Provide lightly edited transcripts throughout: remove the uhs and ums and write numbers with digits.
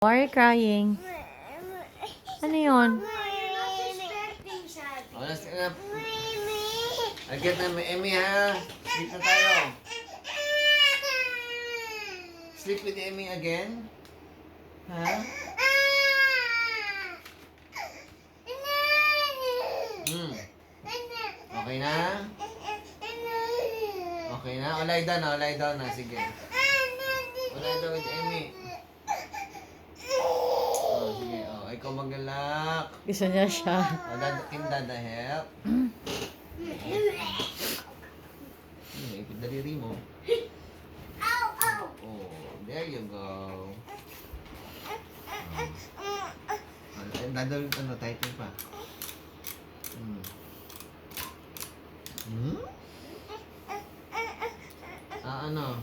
Why are you crying? Ano yun? Agad na may Emmy ha. Sleep na tayo. Sleep with Emmy again? Ha? Okay na? Okay na? O lie down na, lie down na. Sige. O lie down with Emmy. O sige, o. Ikaw maglalak. Gusto niya siya. O, can Dada help? Ipit daliri mo. Oh, there you go. Dada, ano, tighten pa. Ano?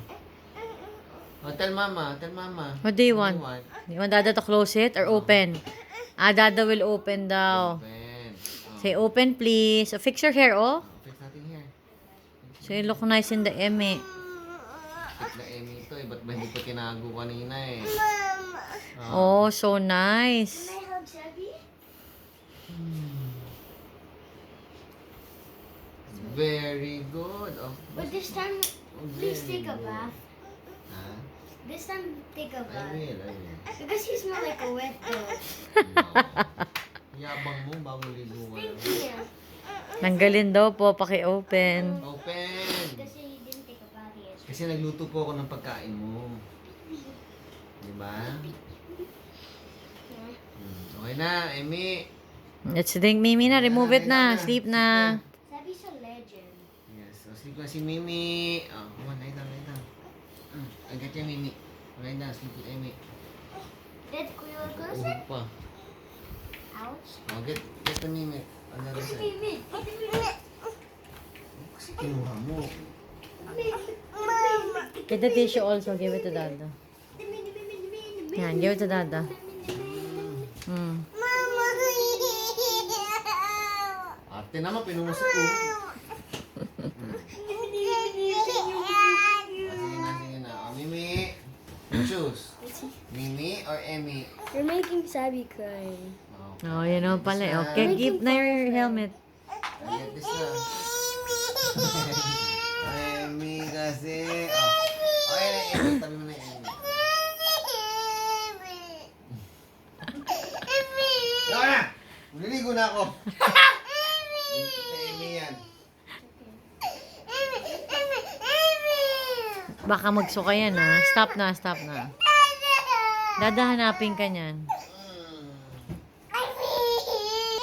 Oh, tell mama, tell mama. What do you want? Do you want Dada to close it or open? Dada will open daw. Open. Oh. Say open please. So, fix your hair, oh. Fix natin here. So, you look nice in the Emmy. Fix na Emmy ito eh. Ba't ba hindi pa tinago kanina eh? Oh, so nice. Can I hug Sebby? Very good. Oh, But this time, please take a bath. Ha? This time, take a I bath. will, I will. Because you smell like a wet dog. No. Yabang mo, bago ligo ka lang. Thank you. Tanggalin daw po, paki-open. Open! Kasi you didn't take a bath yet. Kasi nagluto po ako ng pagkain mo. Diba? Okay na, Emmy. Let's think, Mimi na. Remove it na. Sleep na. Sebby's a legend. Yes, so sleep na si Mimi. Oh, come on, lie down, lie down. I got you, Mimi. Lie down, sleep with Emmy. Dad, kuya, close Uhod it. pa. Ouch. Oh, get the Mimi. On the other side. Mimi. Kasi kinuha mo. Get the tissue also. Give it to Dada. Yan, give it to Dada. Ate naman, pinumusok ko. Sige na. Oh, Mimi. Choose. Mimi or Emmy? You're making Sebby cry. Oh, you know pala. Okay, keep na your helmet. I get this na. Emmy kasi. Oh, ayan na Emmy. Tabi mo na yung Emmy. Yaw na! Maliligo na ako. Emmy yan. Baka magsuka yan, ha? Stop na, stop na. Dada, hanapin ka niyan.